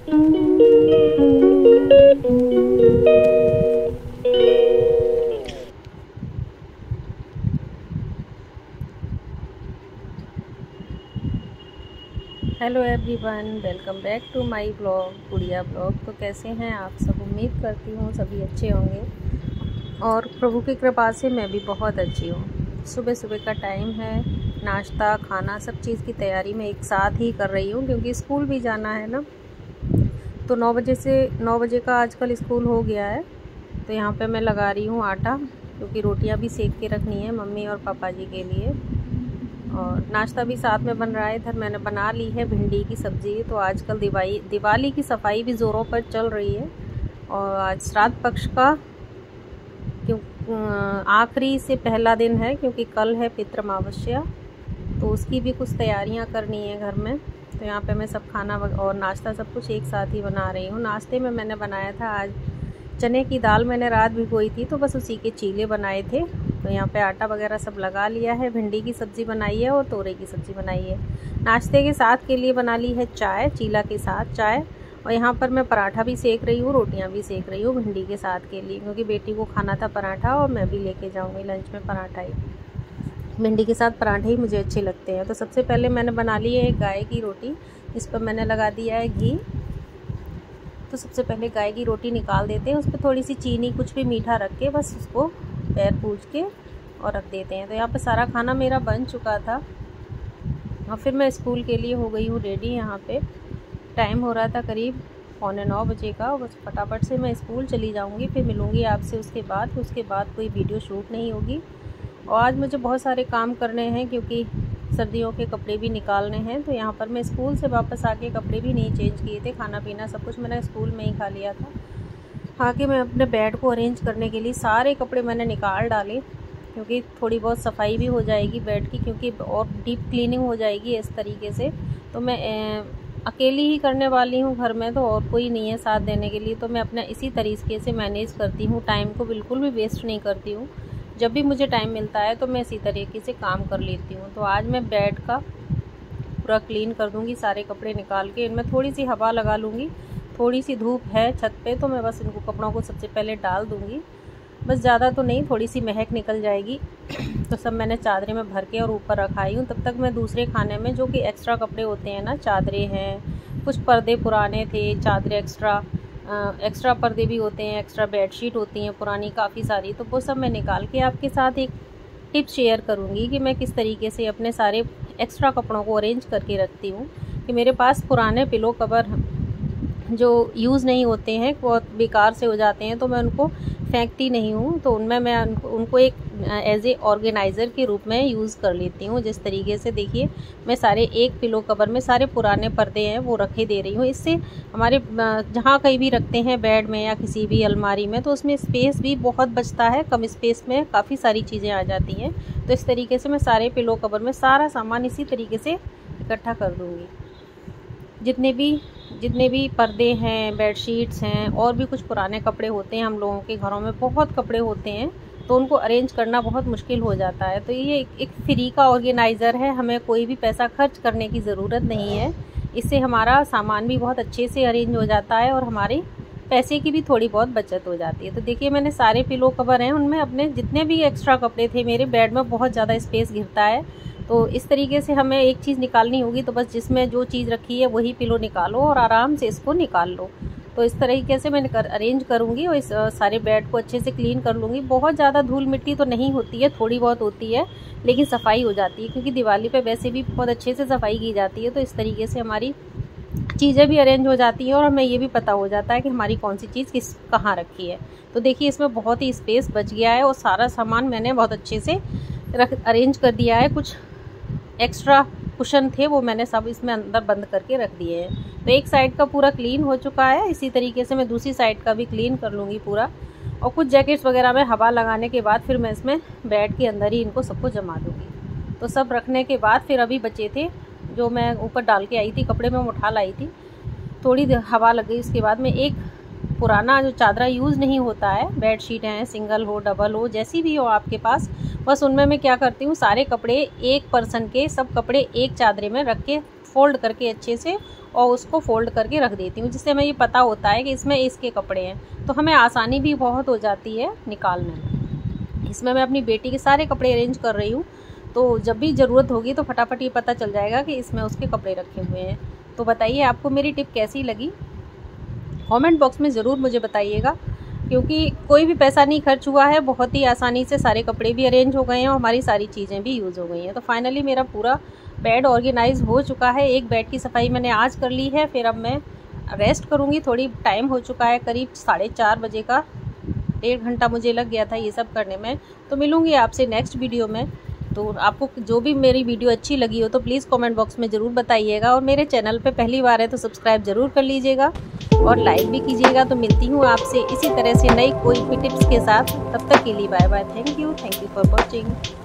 Hello everyone, welcome back to my blog Gudiya blog. तो कैसे हैं आप सब? उम्मीद करती हूँ सभी अच्छे होंगे और प्रभु की कृपा से मैं भी बहुत अच्छी हूँ। सुबह सुबह का टाइम है, नाश्ता खाना सब चीज़ की तैयारी मैं एक साथ ही कर रही हूँ क्योंकि स्कूल भी जाना है ना। तो 9 बजे का आजकल स्कूल हो गया है। तो यहाँ पे मैं लगा रही हूँ आटा, क्योंकि रोटियाँ भी सेक के रखनी है मम्मी और पापा जी के लिए, और नाश्ता भी साथ में बन रहा है। इधर मैंने बना ली है भिंडी की सब्ज़ी। तो आजकल दिवाली की सफाई भी ज़ोरों पर चल रही है और आज श्राद्ध पक्ष का आखिरी से पहला दिन है, क्योंकि कल है पितृअमावस्या। तो उसकी भी कुछ तैयारियां करनी है घर में। तो यहाँ पे मैं सब खाना और नाश्ता सब कुछ एक साथ ही बना रही हूँ। नाश्ते में मैंने बनाया था आज चने की दाल, मैंने रात भिगोई थी तो बस उसी के चीले बनाए थे। तो यहाँ पे आटा वगैरह सब लगा लिया है। भिंडी की सब्ज़ी बनाई है और तोरई की सब्ज़ी बनाई है। नाश्ते के साथ के लिए बना ली है चाय, चीला के साथ चाय। और यहाँ पर मैं पराठा भी सेक रही हूँ, रोटियाँ भी सेक रही हूँ भिंडी के साथ के लिए, क्योंकि बेटी को खाना था पराठा और मैं भी लेके जाऊँगी लंच में पराठा ही। भिंडी के साथ पराठे ही मुझे अच्छे लगते हैं। तो सबसे पहले मैंने बना ली है गाय की रोटी, इस पर मैंने लगा दिया है घी। तो सबसे पहले गाय की रोटी निकाल देते हैं, उस पर थोड़ी सी चीनी कुछ भी मीठा रख के बस उसको पैर पूछ के और रख देते हैं। तो यहाँ पे सारा खाना मेरा बन चुका था और फिर मैं स्कूल के लिए हो गई हूँ रेडी। यहाँ पे टाइम हो रहा था करीब 8:45 बजे का। बस फटाफट से मैं स्कूल चली जाऊँगी, फिर मिलूँगी आपसे उसके बाद कोई वीडियो शूट नहीं होगी। और आज मुझे बहुत सारे काम करने हैं, क्योंकि सर्दियों के कपड़े भी निकालने हैं। तो यहाँ पर मैं स्कूल से वापस आके कपड़े भी नहीं चेंज किए थे, खाना पीना सब कुछ मैंने स्कूल में ही खा लिया था। आके मैं अपने बेड को अरेंज करने के लिए सारे कपड़े मैंने निकाल डाले, क्योंकि थोड़ी बहुत सफाई भी हो जाएगी बेड की, क्योंकि और डीप क्लीनिंग हो जाएगी इस तरीके से। तो मैं अकेली ही करने वाली हूँ घर में, तो और कोई नहीं है साथ देने के लिए। तो मैं अपना इसी तरीके से मैनेज करती हूँ, टाइम को बिल्कुल भी वेस्ट नहीं करती हूँ। जब भी मुझे टाइम मिलता है तो मैं इसी तरीके से काम कर लेती हूँ। तो आज मैं बेड का पूरा क्लीन कर दूँगी, सारे कपड़े निकाल के इनमें थोड़ी सी हवा लगा लूँगी। थोड़ी सी धूप है छत पे, तो मैं बस इनको कपड़ों को सबसे पहले डाल दूँगी, बस ज़्यादा तो नहीं, थोड़ी सी महक निकल जाएगी। तो सब मैंने चादरें में भर के और ऊपर रखाई हूँ। तब तक मैं दूसरे खाने में जो कि एक्स्ट्रा कपड़े होते हैं ना, चादरें हैं, कुछ पर्दे पुराने थे, चादरें एक्स्ट्रा पर्दे भी होते हैं, एक्स्ट्रा बेडशीट होती हैं पुरानी काफ़ी सारी। तो वो सब मैं निकाल के आपके साथ एक टिप्स शेयर करूँगी कि मैं किस तरीके से अपने सारे एक्स्ट्रा कपड़ों को अरेंज करके रखती हूँ। कि मेरे पास पुराने पिलो कवर जो यूज़ नहीं होते हैं, बहुत बेकार से हो जाते हैं, तो मैं उनको फेंकती नहीं हूँ। तो उनमें मैं उनको एक एज ए ऑर्गेनाइज़र के रूप में यूज़ कर लेती हूँ। जिस तरीके से देखिए, मैं सारे एक पिलो कवर में सारे पुराने पर्दे हैं वो रखे दे रही हूँ। इससे हमारे जहाँ कहीं भी रखते हैं बेड में या किसी भी अलमारी में, तो उसमें स्पेस भी बहुत बचता है। कम स्पेस में काफ़ी सारी चीज़ें आ जाती हैं। तो इस तरीके से मैं सारे पिलो कवर में सारा सामान इसी तरीके से इकट्ठा कर दूँगी। जितने भी पर्दे हैं, बेडशीट्स हैं, और भी कुछ पुराने कपड़े होते हैं, हम लोगों के घरों में बहुत कपड़े होते हैं, तो उनको अरेंज करना बहुत मुश्किल हो जाता है। तो ये एक फ्री का ऑर्गेनाइज़र है, हमें कोई भी पैसा खर्च करने की ज़रूरत नहीं है। इससे हमारा सामान भी बहुत अच्छे से अरेंज हो जाता है और हमारे पैसे की भी थोड़ी बहुत बचत हो जाती है। तो देखिए, मैंने सारे पिलो कवर हैं, उनमें अपने जितने भी एक्स्ट्रा कपड़े थे, मेरे बेड में बहुत ज़्यादा स्पेस घिरता है। तो इस तरीके से हमें एक चीज़ निकालनी होगी, तो बस जिसमें जो चीज़ रखी है वही पिलो निकालो और आराम से इसको निकाल लो। तो इस तरीके से मैं अरेंज करूँगी और इस सारे बेड को अच्छे से क्लीन कर लूँगी। बहुत ज़्यादा धूल मिट्टी तो नहीं होती है, थोड़ी बहुत होती है, लेकिन सफाई हो जाती है, क्योंकि दिवाली पे वैसे भी बहुत अच्छे से सफाई की जाती है। तो इस तरीके से हमारी चीज़ें भी अरेंज हो जाती हैं और हमें ये भी पता हो जाता है कि हमारी कौन सी चीज़ कहाँ रखी है। तो देखिए, इसमें बहुत ही स्पेस बच गया है और सारा सामान मैंने बहुत अच्छे से अरेंज कर दिया है। कुछ एक्स्ट्रा कुशन थे वो मैंने सब इसमें अंदर बंद करके रख दिए हैं। तो एक साइड का पूरा क्लीन हो चुका है, इसी तरीके से मैं दूसरी साइड का भी क्लीन कर लूँगी पूरा। और कुछ जैकेट्स वगैरह में हवा लगाने के बाद फिर मैं इसमें बेड के अंदर ही इनको सबको जमा दूँगी। तो सब रखने के बाद फिर अभी बचे थे जो मैं ऊपर डाल के आई थी, कपड़े में उठा लाई थी, थोड़ी हवा लग गई। उसके बाद में एक पुराना जो चादरा यूज़ नहीं होता है, बेड शीट हैं, सिंगल हो डबल हो जैसी भी हो आपके पास, बस उनमें मैं क्या करती हूँ, सारे कपड़े एक पर्सन के सब कपड़े एक चादरे में रख के फोल्ड करके अच्छे से और उसको फोल्ड करके रख देती हूँ, जिससे हमें ये पता होता है कि इसमें इसके कपड़े हैं, तो हमें आसानी भी बहुत हो जाती है निकालने में। इसमें मैं अपनी बेटी के सारे कपड़े अरेंज कर रही हूँ, तो जब भी ज़रूरत होगी तो फटाफट ये पता चल जाएगा कि इसमें उसके कपड़े रखे हुए हैं। तो बताइए आपको मेरी टिप कैसी लगी, कमेंट बॉक्स में ज़रूर मुझे बताइएगा, क्योंकि कोई भी पैसा नहीं खर्च हुआ है, बहुत ही आसानी से सारे कपड़े भी अरेंज हो गए हैं और हमारी सारी चीज़ें भी यूज़ हो गई हैं। तो फाइनली मेरा पूरा बेड ऑर्गेनाइज हो चुका है। एक बेड की सफाई मैंने आज कर ली है, फिर अब मैं रेस्ट करूँगी। थोड़ी टाइम हो चुका है, करीब 4:30 बजे का, 1.5 घंटा मुझे लग गया था ये सब करने में। तो मिलूँगी आपसे नेक्स्ट वीडियो में। तो आपको जो भी मेरी वीडियो अच्छी लगी हो तो प्लीज़ कमेंट बॉक्स में ज़रूर बताइएगा, और मेरे चैनल पे पहली बार है तो सब्सक्राइब ज़रूर कर लीजिएगा और लाइक भी कीजिएगा। तो मिलती हूँ आपसे इसी तरह से नई कोई भी टिप्स के साथ, तब तक के लिए bye bye. Thank you for watching.